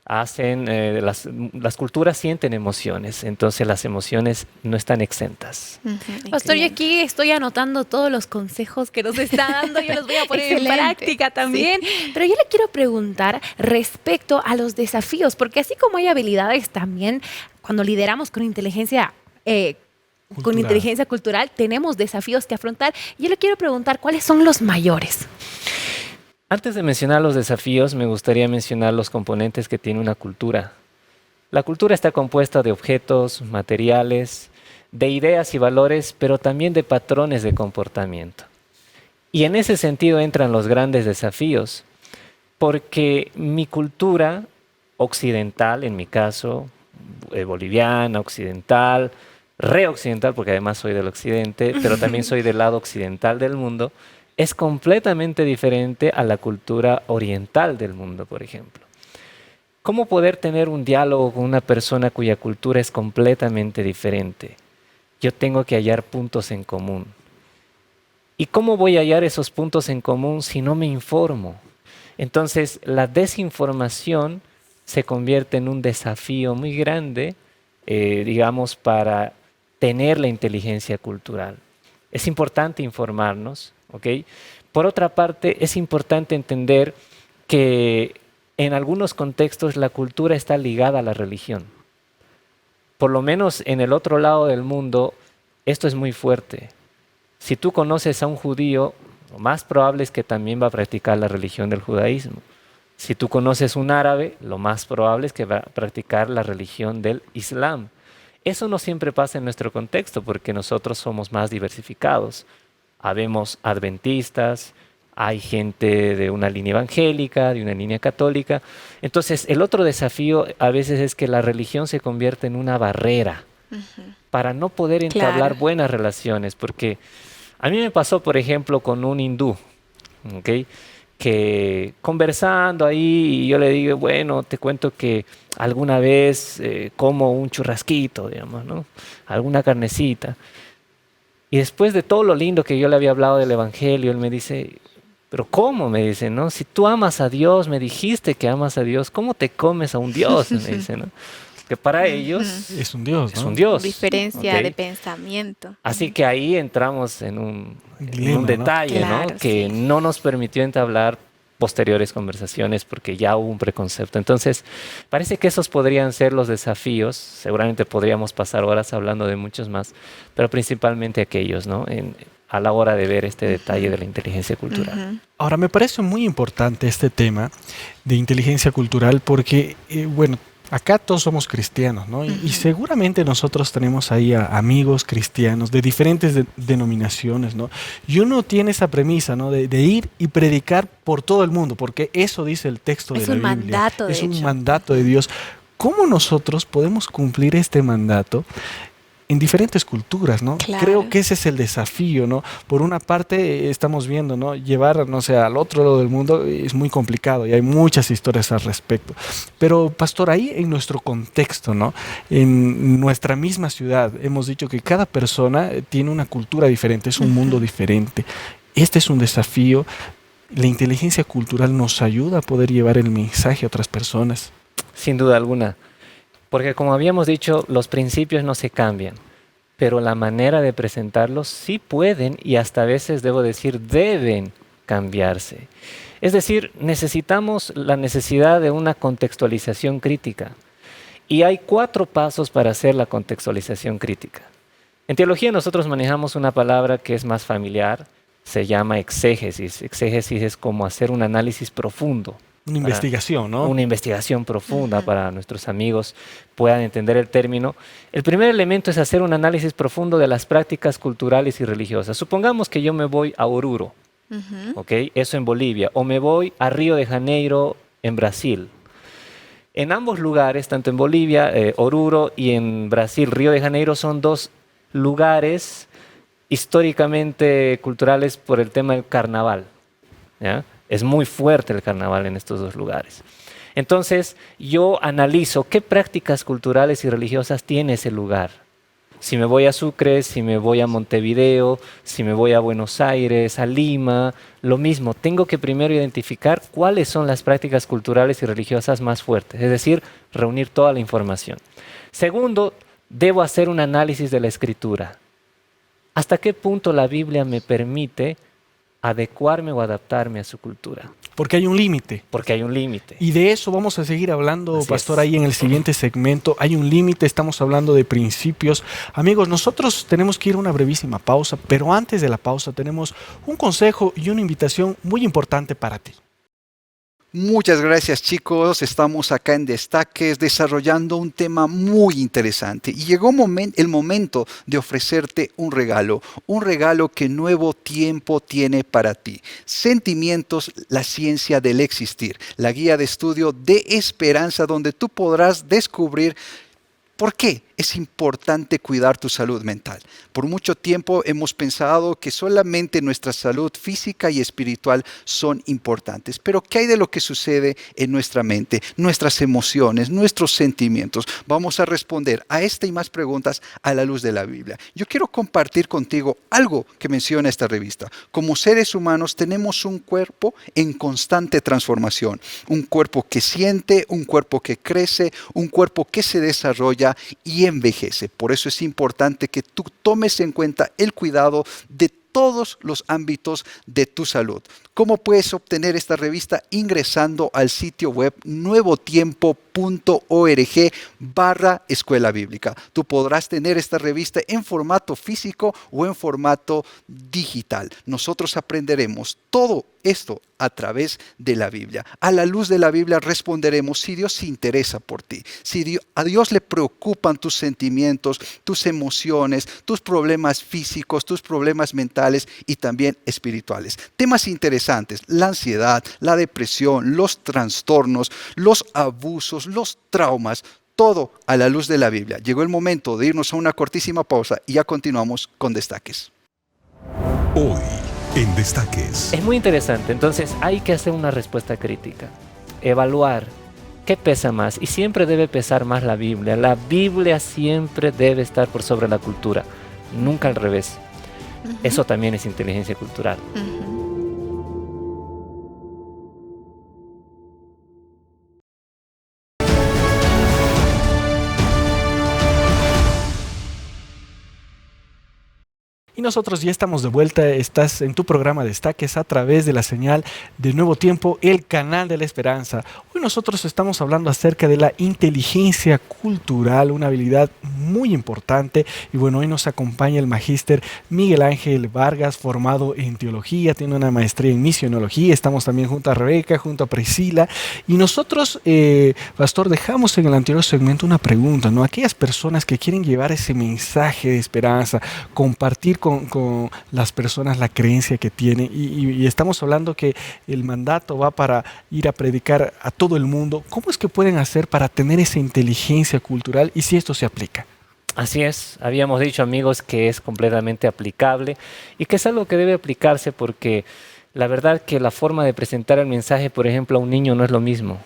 hacen, las culturas sienten emociones, entonces las emociones no están exentas. Ujú, Pastor, yo excelente. aquí estoy anotando todos los consejos que nos está dando, yo los voy a poner en Excelente. práctica también, pero yo le quiero preguntar respecto a los desafíos, porque así como hay habilidades también, cuando lideramos con inteligencia cultural, tenemos desafíos que afrontar. Yo le quiero preguntar, ¿cuáles son los mayores? Antes de mencionar los desafíos, me gustaría mencionar los componentes que tiene una cultura. La cultura está compuesta de objetos, materiales, de ideas y valores, pero también de patrones de comportamiento. Y en ese sentido entran los grandes desafíos, porque mi cultura occidental, en mi caso, boliviana, occidental, reoccidental, porque además soy del occidente, pero también soy del lado occidental del mundo, es completamente diferente a la cultura oriental del mundo, por ejemplo. ¿Cómo poder tener un diálogo con una persona cuya cultura es completamente diferente? Yo tengo que hallar puntos en común. ¿Y cómo voy a hallar esos puntos en común si no me informo? Entonces, la desinformación se convierte en un desafío muy grande, digamos, para tener la inteligencia cultural. Es importante informarnos, ¿ok? Por otra parte, es importante entender que en algunos contextos la cultura está ligada a la religión. Por lo menos en el otro lado del mundo, esto es muy fuerte. Si tú conoces a un judío, lo más probable es que también va a practicar la religión del judaísmo. Si tú conoces un árabe, lo más probable es que va a practicar la religión del islam. Eso no siempre pasa en nuestro contexto porque nosotros somos más diversificados. Habemos adventistas, hay gente de una línea evangélica, de una línea católica. Entonces, el otro desafío a veces es que la religión se convierte en una barrera para no poder entablar buenas relaciones. Porque a mí me pasó, por ejemplo, con un hindú, ¿ok? Que conversando ahí, y yo le digo, bueno, te cuento que alguna vez como un churrasquito, digamos, ¿no? Alguna carnecita. Y después de todo lo lindo que yo le había hablado del evangelio, él me dice, pero ¿cómo? Me dice, ¿no? Si tú amas a Dios, me dijiste que amas a Dios, ¿cómo te comes a un Dios? Me dice, ¿no? Que para ellos es un Dios, ¿no? Es un Dios. Diferencia ¿ok? de pensamiento. Así que ahí entramos en un Dilema, ¿no? detalle, ¿no? Claro, Que sí. no nos permitió entablar posteriores conversaciones porque ya hubo un preconcepto. Entonces, parece que esos podrían ser los desafíos. Seguramente podríamos pasar horas hablando de muchos más, pero principalmente aquellos, ¿no? A la hora de ver este detalle de la inteligencia cultural. Ujú. Ahora, me parece muy importante este tema de inteligencia cultural porque, bueno, acá todos somos cristianos, ¿no? Y seguramente nosotros tenemos ahí a amigos cristianos de diferentes denominaciones, ¿no? Y uno tiene esa premisa, ¿no? De ir y predicar por todo el mundo, porque eso dice el texto de Es la un Biblia. mandato, de Es un hecho. mandato de Dios. ¿Cómo nosotros podemos cumplir este mandato en diferentes culturas, ¿no? Claro. Creo que ese es el desafío, ¿no? Por una parte estamos viendo, ¿no? Llevar, no sé, al otro lado del mundo es muy complicado y hay muchas historias al respecto. Pero, pastor, ahí en nuestro contexto, ¿no? En nuestra misma ciudad, hemos dicho que cada persona tiene una cultura diferente, es un mundo diferente. Este es un desafío. La inteligencia cultural nos ayuda a poder llevar el mensaje a otras personas. Sin duda alguna. Porque como habíamos dicho, los principios no se cambian, pero la manera de presentarlos sí pueden y hasta a veces, debo decir, deben cambiarse. Es decir, necesitamos la necesidad de una contextualización crítica. Y hay 4 pasos para hacer la contextualización crítica. En teología nosotros manejamos una palabra que es más familiar, se llama exégesis. Exégesis es como hacer un análisis profundo. Una investigación, ¿no? Una investigación profunda para nuestros amigos puedan entender el término. El primer elemento es hacer un análisis profundo de las prácticas culturales y religiosas. Supongamos que yo me voy a Oruro, ¿ok? Eso en Bolivia, o me voy a Río de Janeiro en Brasil. En ambos lugares, tanto en Bolivia, Oruro, y en Brasil, Río de Janeiro, son dos lugares históricamente culturales por el tema del carnaval, ¿ya? Es muy fuerte el carnaval en estos dos lugares. Entonces, yo analizo qué prácticas culturales y religiosas tiene ese lugar. Si me voy a Sucre, si me voy a Montevideo, si me voy a Buenos Aires, a Lima, lo mismo. Tengo que primero identificar cuáles son las prácticas culturales y religiosas más fuertes, es decir, reunir toda la información. Segundo, debo hacer un análisis de la escritura. ¿Hasta qué punto la Biblia me permite adecuarme o adaptarme a su cultura? Porque hay un límite. Porque hay un límite. Y de eso vamos a seguir hablando, Así Pastor, es. ahí en el siguiente segmento. Hay un límite, estamos hablando de principios. Amigos, nosotros tenemos que ir a una brevísima pausa, pero antes de la pausa tenemos un consejo y una invitación muy importante para ti. Muchas gracias, chicos. Estamos acá en Destaques desarrollando un tema muy interesante y llegó el momento de ofrecerte un regalo que Nuevo Tiempo tiene para ti. Sentimientos, la ciencia del existir, la guía de estudio de esperanza donde tú podrás descubrir por qué es importante cuidar tu salud mental. Por mucho tiempo hemos pensado que solamente nuestra salud física y espiritual son importantes. Pero ¿qué hay de lo que sucede en nuestra mente, nuestras emociones, nuestros sentimientos? Vamos a responder a esta y más preguntas a la luz de la Biblia. Yo quiero compartir contigo algo que menciona esta revista. Como seres humanos tenemos un cuerpo en constante transformación. Un cuerpo que siente, un cuerpo que crece, un cuerpo que se desarrolla y envejece. Por eso es importante que tú tomes en cuenta el cuidado de todos los ámbitos de tu salud. ¿Cómo puedes obtener esta revista? Ingresando al sitio web nuevotiempo.org/escuela bíblica. Tú podrás tener esta revista en formato físico o en formato digital. Nosotros aprenderemos todo esto a través de la Biblia. A la luz de la Biblia responderemos si Dios se interesa por ti, si a Dios le preocupan tus sentimientos, tus emociones, tus problemas físicos, tus problemas mentales y también espirituales. Temas interesantes: la ansiedad, la depresión, los trastornos, los abusos, los traumas. Todo a la luz de la Biblia. Llegó el momento de irnos a una cortísima pausa y ya continuamos con Destaques. Hoy en Destaques. Es muy interesante, entonces hay que hacer una respuesta crítica, evaluar qué pesa más, y siempre debe pesar más la Biblia. La Biblia siempre debe estar por sobre la cultura, nunca al revés. Eso también es inteligencia cultural. Y nosotros ya estamos de vuelta, estás en tu programa Destaques a través de la señal de Nuevo Tiempo, el canal de la esperanza. Hoy nosotros estamos hablando acerca de la inteligencia cultural, una habilidad muy importante. Y bueno, hoy nos acompaña el magíster Miguel Ángel Vargas, formado en teología, tiene una maestría en misionología. Estamos también junto a Rebeca, junto a Priscila. Y nosotros, Pastor, dejamos en el anterior segmento una pregunta, ¿no? Aquellas personas que quieren llevar ese mensaje de esperanza, compartir con las personas la creencia que tienen, y estamos hablando que el mandato va para ir a predicar a todo el mundo. ¿Cómo es que pueden hacer para tener esa inteligencia cultural y si esto se aplica? Así es, habíamos dicho, amigos, que es completamente aplicable y que es algo que debe aplicarse, porque la verdad que la forma de presentar el mensaje, por ejemplo, a un niño no es lo mismo,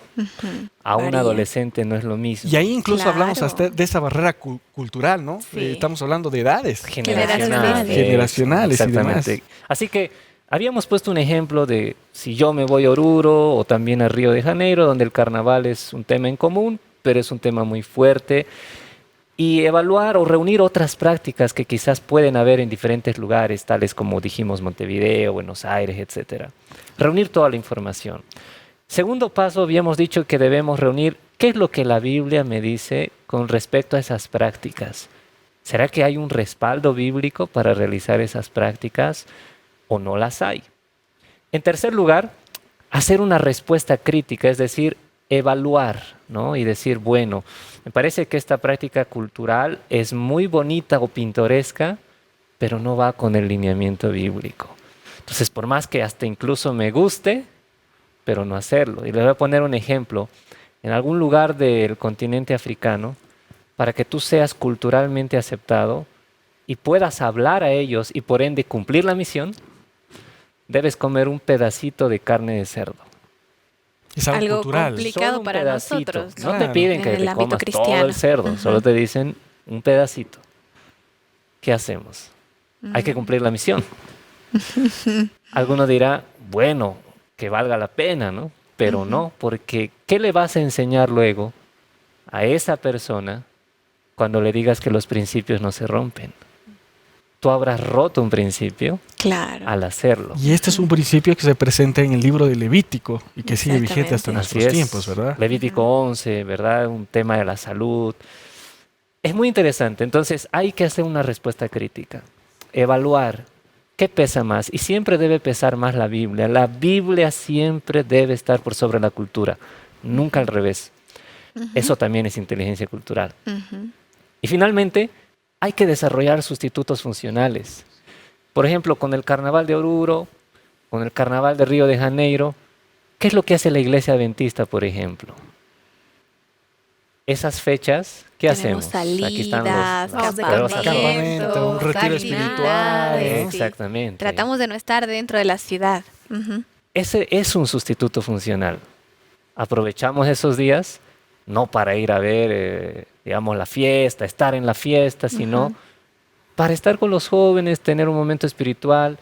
a un adolescente no es lo mismo. Y ahí incluso hablamos hasta de esa barrera cultural, ¿no? Sí. Estamos hablando de edades. Generacionales y demás. Así que habíamos puesto un ejemplo de si yo me voy a Oruro o también a Río de Janeiro, donde el carnaval es un tema en común, pero es un tema muy fuerte. Y evaluar o reunir otras prácticas que quizás pueden haber en diferentes lugares, tales como dijimos Montevideo, Buenos Aires, etc. Reunir toda la información. Segundo paso, habíamos dicho que debemos reunir qué es lo que la Biblia me dice con respecto a esas prácticas. ¿Será que hay un respaldo bíblico para realizar esas prácticas o no las hay? En tercer lugar, hacer una respuesta crítica, es decir, evaluar, ¿no? Y decir, bueno, me parece que esta práctica cultural es muy bonita o pintoresca, pero no va con el lineamiento bíblico. Entonces, por más que hasta incluso me guste, pero no hacerlo. Y les voy a poner un ejemplo. en algún lugar del continente africano, para que tú seas culturalmente aceptado y puedas hablar a ellos y por ende cumplir la misión, debes comer un pedacito de carne de cerdo. Es algo cultural. Complicado Solo un para pedacito. nosotros. No te piden En que el te ámbito comas todo cristiano. el cerdo, solo te dicen un pedacito. ¿Qué hacemos? Hay que cumplir la misión. Alguno dirá, bueno, que valga la pena, ¿no? Pero no, porque ¿qué le vas a enseñar luego a esa persona cuando le digas que los principios no se rompen? Tú habrás roto un principio al hacerlo. Y este es un principio que se presenta en el libro de Levítico y que sigue vigente hasta nuestros tiempos, ¿verdad? Levítico 11, ¿verdad? Un tema de la salud. Es muy interesante. Entonces hay que hacer una respuesta crítica. Evaluar qué pesa más. Y siempre debe pesar más la Biblia. La Biblia siempre debe estar por sobre la cultura. Nunca al revés. Eso también es inteligencia cultural. Y finalmente, hay que desarrollar sustitutos funcionales. Por ejemplo, con el Carnaval de Oruro, con el Carnaval de Río de Janeiro, ¿qué es lo que hace la Iglesia Adventista, por ejemplo? Esas fechas, ¿qué Tenemos hacemos? Aquí están los campamentos, un retiro espiritual. Exactamente. Tratamos de no estar dentro de la ciudad. Ese es un sustituto funcional. Aprovechamos esos días, no para ir a ver, digamos, la fiesta, estar en la fiesta, sino para estar con los jóvenes, tener un momento espiritual.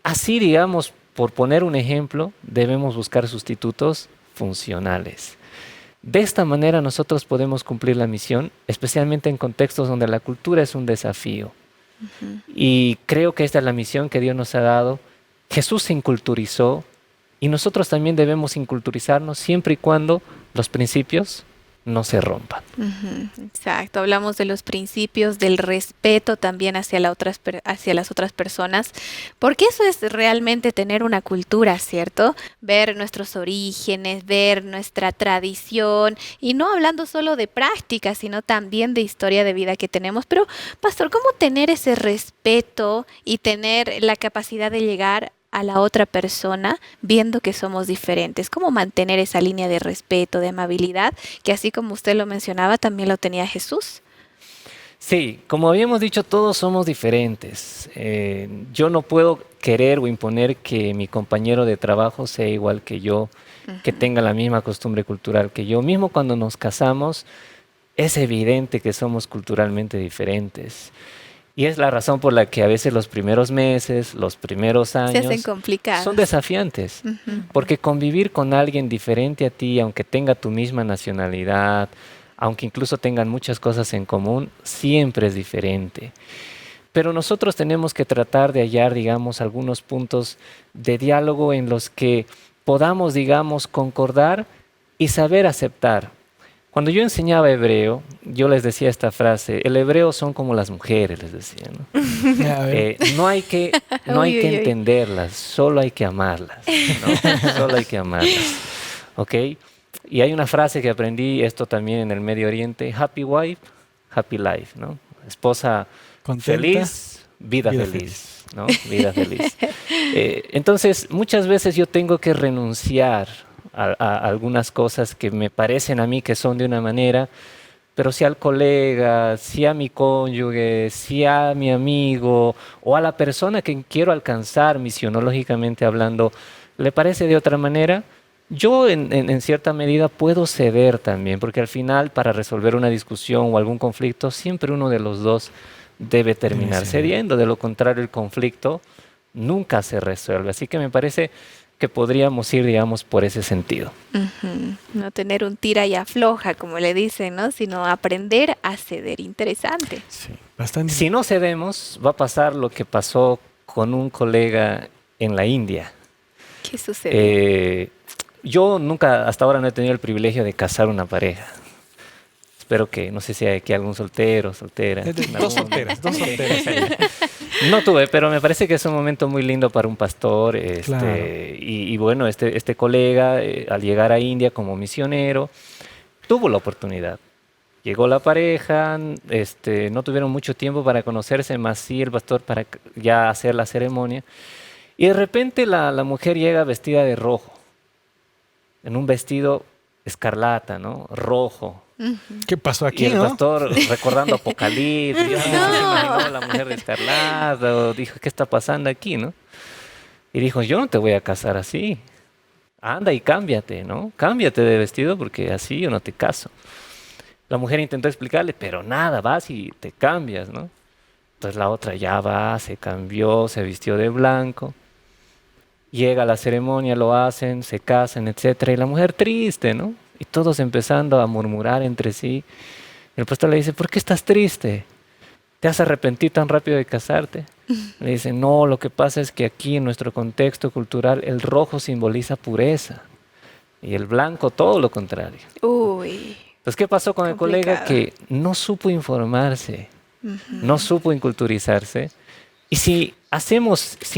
Así, digamos, por poner un ejemplo, debemos buscar sustitutos funcionales. De esta manera nosotros podemos cumplir la misión, especialmente en contextos donde la cultura es un desafío. Y creo que esta es la misión que Dios nos ha dado. Jesús se inculturizó y nosotros también debemos inculturizarnos siempre y cuando los principios no se rompan. Exacto, hablamos de los principios, del respeto también hacia las otras personas, porque eso es realmente tener una cultura, ¿cierto? Ver nuestros orígenes, ver nuestra tradición, y no hablando solo de práctica, sino también de historia de vida que tenemos. Pero, Pastor, ¿cómo tener ese respeto y tener la capacidad de llegar a la otra persona viendo que somos diferentes? ¿Cómo mantener esa línea de respeto, de amabilidad, que así como usted lo mencionaba, también lo tenía Jesús? Sí, como habíamos dicho, todos somos diferentes. Yo no puedo querer o imponer que mi compañero de trabajo sea igual que yo, que tenga la misma costumbre cultural que yo. Mismo cuando nos casamos, es evidente que somos culturalmente diferentes. Y es la razón por la que a veces los primeros meses, los primeros años Se hacen complicados. son desafiantes. Porque convivir con alguien diferente a ti, aunque tenga tu misma nacionalidad, aunque incluso tengan muchas cosas en común, siempre es diferente. Pero nosotros tenemos que tratar de hallar, digamos, algunos puntos de diálogo en los que podamos, digamos, concordar y saber aceptar. Cuando yo enseñaba hebreo, yo les decía esta frase: el hebreo son como las mujeres, les decía, ¿no? No hay que entenderlas, solo hay que amarlas, ¿no? Solo hay que amarlas, ¿ok? Y hay una frase que aprendí, esto también en el Medio Oriente: happy wife, happy life, ¿no? Esposa contenta, feliz, vida feliz, ¿no? Vida feliz. Entonces, muchas veces yo tengo que renunciar a algunas cosas que me parecen a mí que son de una manera, pero si al colega, si a mi cónyuge, si a mi amigo o a la persona que quiero alcanzar misionológicamente hablando, le parece de otra manera, yo en cierta medida puedo ceder también, porque al final, para resolver una discusión o algún conflicto, siempre uno de los dos debe terminar cediendo. De lo contrario, el conflicto nunca se resuelve. Así que me parece que podríamos ir, digamos, por ese sentido. No tener un tira y afloja, como le dicen, ¿no? Sino aprender a ceder. Interesante. Sí, bastante. Si no cedemos, va a pasar lo que pasó con un colega en la India. ¿Qué sucede? Yo nunca, hasta ahora, no he tenido el privilegio de casar una pareja. Espero que, no sé si hay aquí algún soltero, soltera. Dos solteras. No tuve, pero me parece que es un momento muy lindo para un pastor. Claro. Y bueno, este colega, al llegar a India como misionero, tuvo la oportunidad. Llegó la pareja, no tuvieron mucho tiempo para conocerse, más sí el pastor para ya hacer la ceremonia. Y de repente la mujer llega vestida de rojo, en un vestido escarlata, ¿no? Rojo. ¿Qué pasó aquí, Y el no? pastor recordando Apocalipsis, Dios se imaginó la mujer de escarlata, o dijo, ¿qué está pasando aquí, no? Y dijo, yo no te voy a casar así. Anda y cámbiate, ¿no? Cámbiate de vestido porque así yo no te caso. La mujer intentó explicarle, pero nada, vas y te cambias, ¿no? Entonces la otra ya va, se cambió, se vistió de blanco. Llega a la ceremonia, lo hacen, se casan, etcétera. Y la mujer triste, ¿no? Y todos empezando a murmurar entre sí. El pastor le dice, ¿por qué estás triste? ¿Te has arrepentido tan rápido de casarte? Le dice, no, lo que pasa es que aquí en nuestro contexto cultural el rojo simboliza pureza y el blanco todo lo contrario. Uy. Entonces, ¿qué pasó con el colega? Complicado. Que no supo informarse, no supo inculturizarse. Y si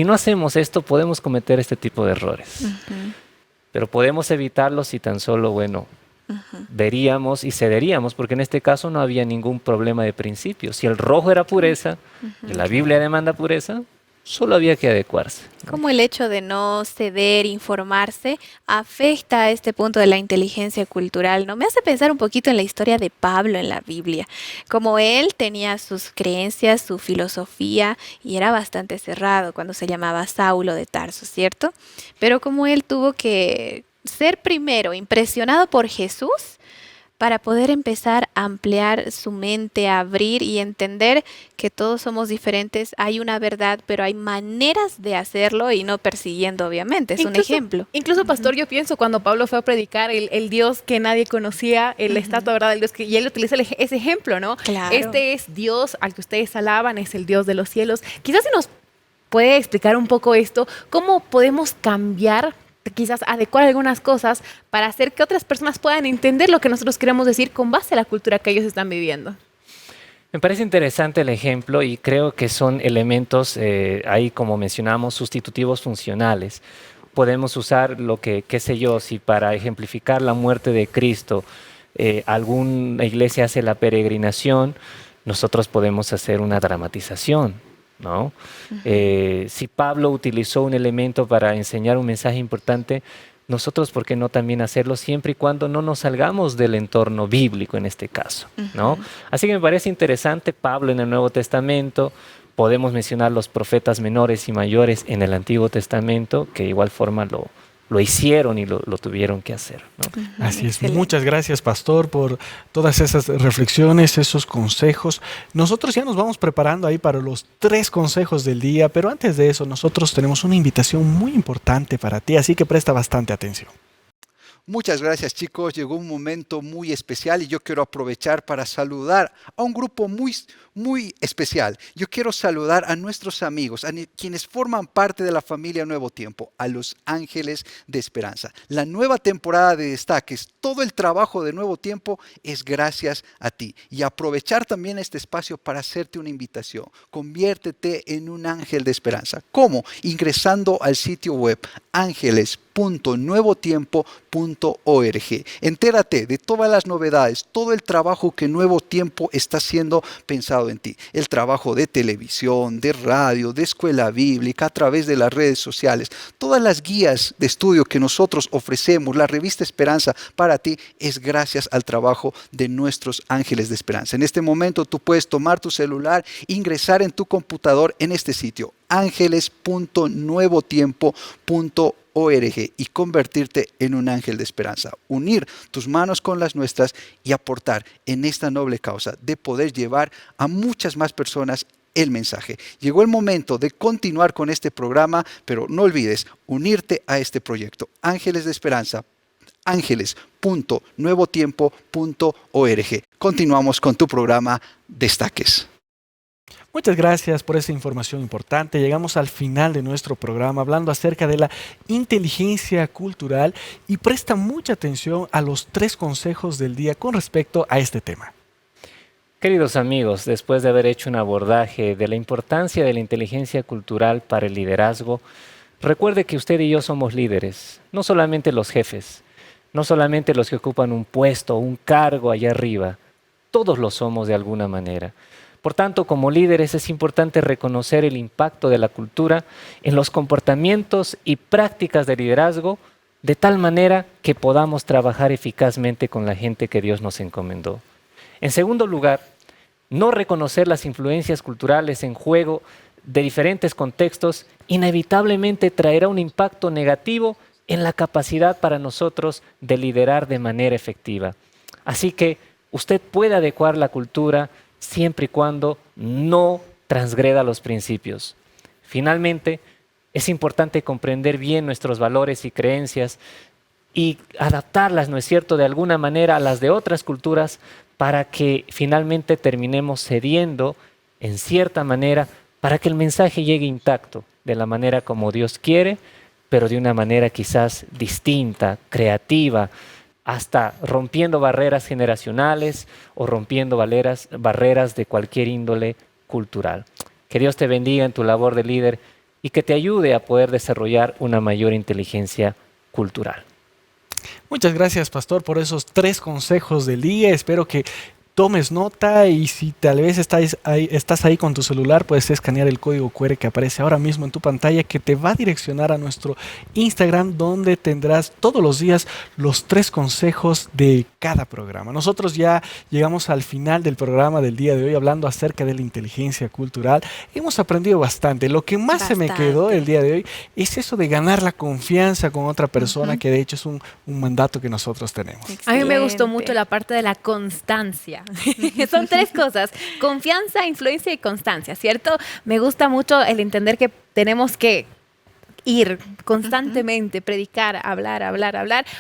no hacemos esto, podemos cometer este tipo de errores. Pero podemos evitarlos si tan solo, bueno, veríamos y cederíamos, porque en este caso no había ningún problema de principio. Si el rojo era pureza, y la Biblia demanda pureza, solo había que adecuarse. Como el hecho de no ceder, informarse, afecta a este punto de la inteligencia cultural, ¿no? Me hace pensar un poquito en la historia de Pablo en la Biblia. Como él tenía sus creencias, su filosofía, y era bastante cerrado cuando se llamaba Saulo de Tarso, ¿cierto? Pero como él tuvo que ser primero impresionado por Jesús para poder empezar a ampliar su mente, a abrir y entender que todos somos diferentes, hay una verdad, pero hay maneras de hacerlo y no persiguiendo, obviamente, es un ejemplo. Incluso, pastor, yo pienso cuando Pablo fue a predicar el Dios que nadie conocía, la estatua, ¿verdad? El Dios y él utiliza ese ejemplo, ¿no? Claro. Este es Dios al que ustedes alaban, es el Dios de los cielos. Quizás si nos puede explicar un poco esto, ¿cómo podemos cambiar, quizás adecuar algunas cosas para hacer que otras personas puedan entender lo que nosotros queremos decir con base a la cultura que ellos están viviendo? Me parece interesante el ejemplo y creo que son elementos, ahí como mencionamos, sustitutivos funcionales. Podemos usar lo que, qué sé yo, si para ejemplificar la muerte de Cristo alguna iglesia hace la peregrinación, nosotros podemos hacer una dramatización, ¿no? Si Pablo utilizó un elemento para enseñar un mensaje importante, nosotros, ¿por qué no también hacerlo siempre y cuando no nos salgamos del entorno bíblico en este caso, ¿no? Así que me parece interesante Pablo en el Nuevo Testamento. Podemos mencionar los profetas menores y mayores en el Antiguo Testamento, que de igual forma lo hicieron y lo tuvieron que hacer, ¿no? Así es. Muchas gracias, pastor, por todas esas reflexiones, esos consejos. Nosotros ya nos vamos preparando ahí para los 3 consejos del día, pero antes de eso, nosotros tenemos una invitación muy importante para ti, así que presta bastante atención. Muchas gracias, chicos. Llegó un momento muy especial y yo quiero aprovechar para saludar a un grupo muy especial. Yo quiero saludar a nuestros amigos, quienes forman parte de la familia Nuevo Tiempo, a los Ángeles de Esperanza. La nueva temporada de Destaques, todo el trabajo de Nuevo Tiempo es gracias a ti. Y aprovechar también este espacio para hacerte una invitación. Conviértete en un ángel de esperanza. ¿Cómo? Ingresando al sitio web ángeles.nuevotiempo.org. Entérate de todas las novedades, todo el trabajo que Nuevo Tiempo está haciendo pensado en ti. El trabajo de televisión, de radio, de escuela bíblica, a través de las redes sociales. Todas las guías de estudio que nosotros ofrecemos, la revista Esperanza para ti, es gracias al trabajo de nuestros ángeles de esperanza. En este momento tú puedes tomar tu celular, ingresar en tu computador en este sitio, ángeles.nuevotiempo.org, y convertirte en un ángel de esperanza. Unir tus manos con las nuestras y aportar en esta noble causa de poder llevar a muchas más personas el mensaje. Llegó el momento de continuar con este programa, pero no olvides unirte a este proyecto. Ángeles de Esperanza, ángeles.nuevotiempo.org. Continuamos con tu programa Destaques. Muchas gracias por esa información importante. Llegamos al final de nuestro programa hablando acerca de la inteligencia cultural y presta mucha atención a los 3 consejos del día con respecto a este tema. Queridos amigos, después de haber hecho un abordaje de la importancia de la inteligencia cultural para el liderazgo, recuerde que usted y yo somos líderes, no solamente los jefes, no solamente los que ocupan un puesto o un cargo allá arriba, todos lo somos de alguna manera. Por tanto, como líderes es importante reconocer el impacto de la cultura en los comportamientos y prácticas de liderazgo de tal manera que podamos trabajar eficazmente con la gente que Dios nos encomendó. En segundo lugar, no reconocer las influencias culturales en juego de diferentes contextos inevitablemente traerá un impacto negativo en la capacidad para nosotros de liderar de manera efectiva. Así que usted puede adecuar la cultura siempre y cuando no transgreda los principios. Finalmente, es importante comprender bien nuestros valores y creencias y adaptarlas, ¿no es cierto?, de alguna manera a las de otras culturas para que finalmente terminemos cediendo en cierta manera para que el mensaje llegue intacto, de la manera como Dios quiere, pero de una manera quizás distinta, creativa, hasta rompiendo barreras generacionales o rompiendo barreras de cualquier índole cultural. Que Dios te bendiga en tu labor de líder y que te ayude a poder desarrollar una mayor inteligencia cultural. Muchas gracias, pastor, por esos 3 consejos del día. Espero que tomes nota y si tal vez estás ahí con tu celular, puedes escanear el código QR que aparece ahora mismo en tu pantalla, que te va a direccionar a nuestro Instagram, donde tendrás todos los días los 3 consejos de cada programa. Nosotros ya llegamos al final del programa del día de hoy hablando acerca de la inteligencia cultural. Hemos aprendido bastante. Lo que más se me quedó el día de hoy es eso de ganar la confianza con otra persona, que de hecho es un mandato que nosotros tenemos. Excelente. A mí me gustó mucho la parte de la constancia. Son 3 cosas: confianza, influencia y constancia, ¿cierto? Me gusta mucho el entender que tenemos que ir constantemente, predicar, hablar.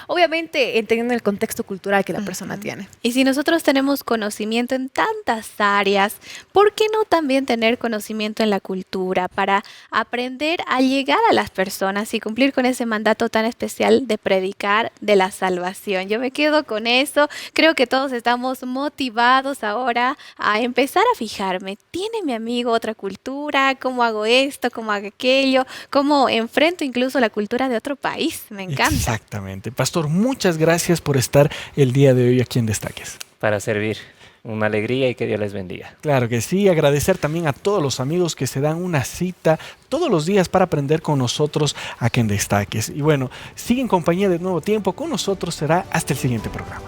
Obviamente entendiendo el contexto cultural que la persona tiene. Y si nosotros tenemos conocimiento en tantas áreas, ¿por qué no también tener conocimiento en la cultura para aprender a llegar a las personas y cumplir con ese mandato tan especial de predicar de la salvación? Yo me quedo con eso. Creo que todos estamos motivados ahora a empezar a fijarme. ¿Tiene mi amigo otra cultura? ¿Cómo hago esto? ¿Cómo hago aquello? ¿Cómo enfrento incluso la cultura de otro país? Me encanta. Exactamente. Pastor, muchas gracias por estar el día de hoy aquí en Destaques. Para servir. Una alegría y que Dios les bendiga. Claro que sí. Agradecer también a todos los amigos que se dan una cita todos los días para aprender con nosotros aquí en Destaques. Y bueno, sigue en compañía de Nuevo Tiempo. Con nosotros será hasta el siguiente programa.